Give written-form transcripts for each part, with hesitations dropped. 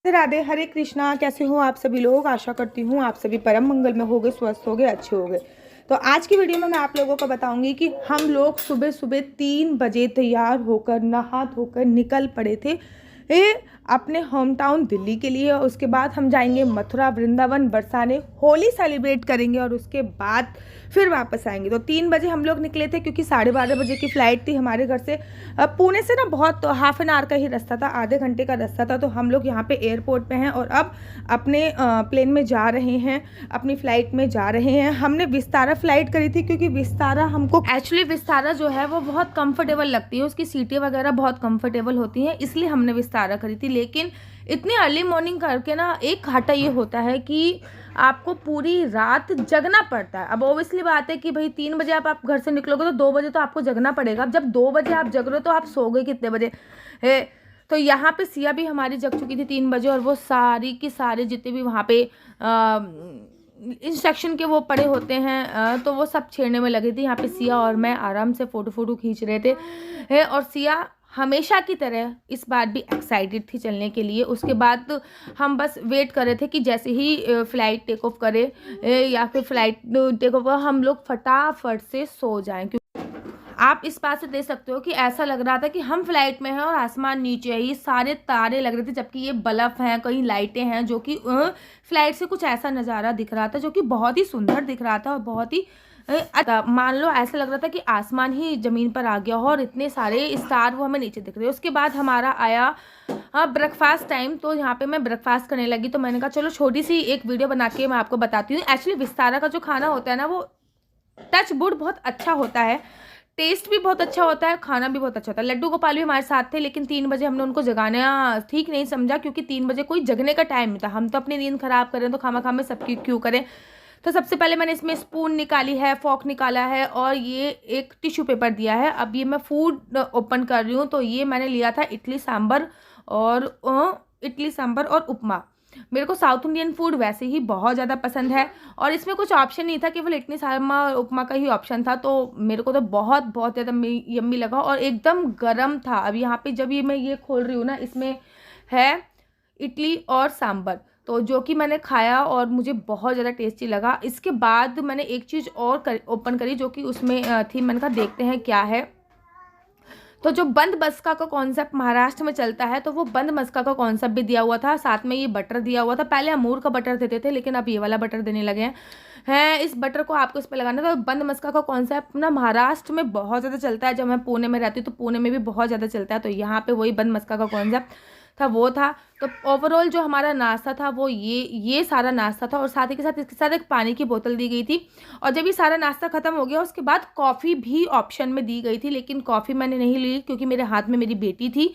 राधे, हरे कृष्णा। कैसे हो आप सभी लोग? आशा करती हूँ आप सभी परम मंगल में होगे, स्वस्थ होगे, अच्छे होगे। तो आज की वीडियो में मैं आप लोगों को बताऊंगी कि हम लोग सुबह सुबह 3 बजे तैयार होकर नहा धोकर निकल पड़े थे अपने होम टाउन दिल्ली के लिए। उसके बाद हम जाएंगे मथुरा, वृंदावन, बरसाने, होली सेलिब्रेट करेंगे और उसके बाद फिर वापस आएंगे। तो 3 बजे हम लोग निकले थे क्योंकि 12:30 बजे की फ़्लाइट थी हमारे घर से। पुणे से ना बहुत हाफ एन आवर का ही रास्ता था, आधे घंटे का रास्ता था। तो हम लोग यहाँ पे एयरपोर्ट पे हैं और अब अपने प्लेन में जा रहे हैं, अपनी फ़्लाइट में जा रहे हैं। हमने विस्तारा फ़्लाइट करी थी क्योंकि विस्तारा हमको एक्चुअली विस्तारा जो है वो बहुत कंफर्टेबल लगती है, उसकी सीटें वगैरह बहुत कंफर्टेबल होती हैं, इसलिए हमने विस्तारा करी थी। लेकिन इतनी अर्ली मॉर्निंग करके ना एक घाटा ये होता है कि आपको पूरी रात जगना पड़ता है। अब ओबियसली बात है कि भाई 3 बजे आप घर से निकलोगे तो 2 बजे तो आपको जगना पड़ेगा। अब जब 2 बजे आप जग रहे हो तो आप सोगे कितने बजे है? तो यहाँ पे सिया भी हमारी जग चुकी थी 3 बजे और वो सारी की सारे जितने भी वहाँ पे इंस्ट्रक्शन के वो पड़े होते हैं तो वो सब छेड़ने में लगी थी। यहाँ पे सिया और मैं आराम से फ़ोटो खींच रहे थे और सिया हमेशा की तरह इस बार भी एक्साइटेड थी चलने के लिए। उसके बाद हम बस वेट कर रहे थे कि जैसे ही फ़्लाइट टेक ऑफ करे या फिर फ़्लाइट टेक ऑफ हम लोग फटाफट से सो जाएं। आप इस बात से देख सकते हो कि ऐसा लग रहा था कि हम फ्लाइट में हैं और आसमान नीचे है, ये सारे तारे लग रहे थे, जबकि ये बल्ब हैं, कहीं लाइटें हैं, जो कि फ्लाइट से कुछ ऐसा नज़ारा दिख रहा था जो कि बहुत ही सुंदर दिख रहा था और बहुत ही मान लो ऐसा लग रहा था कि आसमान ही ज़मीन पर आ गया हो और इतने सारे स्टार वो हमें नीचे दिख रहे हैं। उसके बाद हमारा आया ब्रेकफास्ट टाइम। तो यहाँ पे मैं ब्रेकफास्ट करने लगी, तो मैंने कहा चलो छोटी सी एक वीडियो बना के मैं आपको बताती हूँ। एक्चुअली विस्तारा का जो खाना होता है ना वो टच वुड बहुत अच्छा होता है, टेस्ट भी बहुत अच्छा होता है, खाना भी बहुत अच्छा होता है। लड्डू गोपाल भी हमारे साथ थे, लेकिन 3 बजे हमने उनको जगाना ठीक नहीं समझा क्योंकि 3 बजे कोई जगने का टाइम नहीं था। हम तो अपनी नींद खराब करें तो खामा खामे सबकी क्यों करें। तो सबसे पहले मैंने इसमें स्पून निकाली है, फॉर्क निकाला है और ये एक टिश्यू पेपर दिया है। अब ये मैं फूड ओपन कर रही हूँ। तो ये मैंने लिया था इडली सांभर और उपमा। मेरे को साउथ इंडियन फूड वैसे ही बहुत ज़्यादा पसंद है और इसमें कुछ ऑप्शन नहीं था, केवल इडली सांभर और उपमा का ही ऑप्शन था। तो मेरे को तो बहुत बहुत ज़्यादा यम्मी लगा और एकदम गर्म था। अब यहाँ पे जब मैं ये खोल रही हूँ ना, इसमें है इडली और सांभर, तो जो कि मैंने खाया और मुझे बहुत ज़्यादा टेस्टी लगा। इसके बाद मैंने एक चीज़ और ओपन करी जो कि उसमें थी। मैंने कहा देखते हैं क्या है। तो जो बंद मस्का का कॉन्सेप्ट महाराष्ट्र में चलता है, तो वो बंद मस्का का कॉन्सेप्ट भी दिया हुआ था, साथ में ये बटर दिया हुआ था। पहले अमूल का बटर देते थे लेकिन अब ये वाला बटर देने लगे हैं। इस बटर को आपको इस पर लगाना। तो बंद मस्का का कॉन्सेप्ट ना महाराष्ट्र में बहुत ज़्यादा चलता है। जब मैं पुणे में रहती हूँ तो पुणे में भी बहुत ज़्यादा चलता है। तो यहाँ पे वही बंद मस्का का कॉन्सेप्ट था, वो था। तो ओवरऑल जो हमारा नाश्ता था वो ये सारा नाश्ता था और साथ ही के साथ इसके साथ एक पानी की बोतल दी गई थी। और जब ये सारा नाश्ता खत्म हो गया उसके बाद कॉफ़ी भी ऑप्शन में दी गई थी, लेकिन कॉफ़ी मैंने नहीं ली क्योंकि मेरे हाथ में मेरी बेटी थी।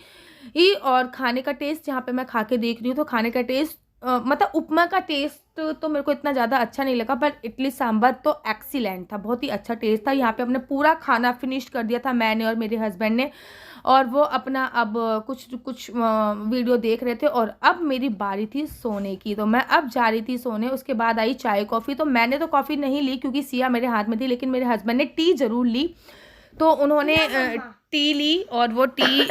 और खाने का टेस्ट यहाँ पे मैं खा के देख रही हूँ, तो खाने का टेस्ट मतलब उपमा का टेस्ट तो मेरे को इतना ज़्यादा अच्छा नहीं लगा, पर इडली सांभर तो एक्सीलेंट था, बहुत ही अच्छा टेस्ट था। यहाँ पे हमने पूरा खाना फिनिश कर दिया था, मैंने और मेरे हस्बैंड ने, और वो अपना अब कुछ वीडियो देख रहे थे और अब मेरी बारी थी सोने की। तो मैं अब जा रही थी सोने। उसके बाद आई चाय कॉफ़ी। तो मैंने तो कॉफ़ी नहीं ली क्योंकि सिया मेरे हाथ में थी, लेकिन मेरे हस्बैंड ने टी ज़रूर ली। तो उन्होंने टी ली और वो टी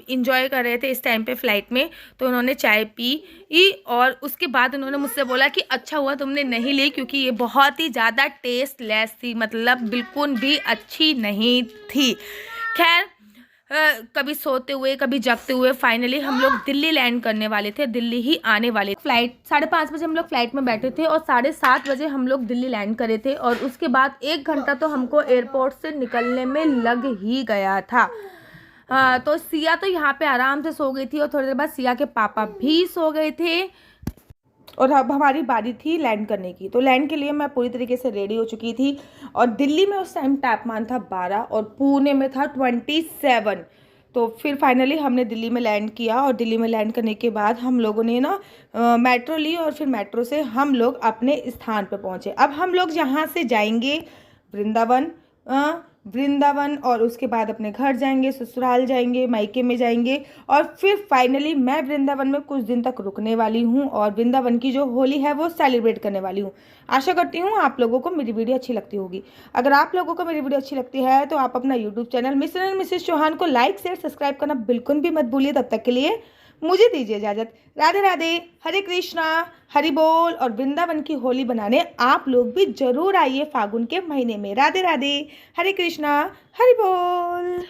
इंजॉय कर रहे थे इस टाइम पे फ़्लाइट में। तो उन्होंने चाय पी और उसके बाद उन्होंने मुझसे बोला कि अच्छा हुआ तुमने नहीं ली क्योंकि ये बहुत ही ज़्यादा टेस्टलेस थी, मतलब बिल्कुल भी अच्छी नहीं थी। खैर कभी सोते हुए कभी जगते हुए फाइनली हम लोग दिल्ली लैंड करने वाले थे, दिल्ली ही आने वाले। फ्लाइट 5:30 बजे हम लोग फ्लाइट में बैठे थे और 7:30 बजे हम लोग दिल्ली लैंड करे थे। और उसके बाद 1 घंटा तो हमको एयरपोर्ट से निकलने में लग ही गया था। तो सिया तो यहाँ पे आराम से सो गई थी और थोड़ी देर बाद सिया के पापा भी सो गए थे और अब हमारी बारी थी लैंड करने की। तो लैंड के लिए मैं पूरी तरीके से रेडी हो चुकी थी और दिल्ली में उस टाइम तापमान था 12 और पुणे में था 27। तो फिर फाइनली हमने दिल्ली में लैंड किया और दिल्ली में लैंड करने के बाद हम लोगों ने ना मेट्रो ली और फिर मेट्रो से हम लोग अपने स्थान पर पहुँचे। अब हम लोग यहाँ से जाएंगे वृंदावन और उसके बाद अपने घर जाएंगे, ससुराल जाएंगे, मायके में जाएंगे और फिर फाइनली मैं वृंदावन में कुछ दिन तक रुकने वाली हूँ और वृंदावन की जो होली है वो सेलिब्रेट करने वाली हूँ। आशा करती हूँ आप लोगों को मेरी वीडियो अच्छी लगती होगी। अगर आप लोगों को मेरी वीडियो अच्छी लगती है तो आप अपना YouTube channel Mr and Mrs Chauhan को लाइक शेयर सब्सक्राइब करना बिल्कुल भी मत भूलिए। तब तक के लिए मुझे दीजिए इजाज़त। राधे राधे, हरे कृष्णा, हरि बोल। और वृंदावन की होली बनाने आप लोग भी ज़रूर आइए फागुन के महीने में। राधे राधे, हरे कृष्णा, हरि बोल।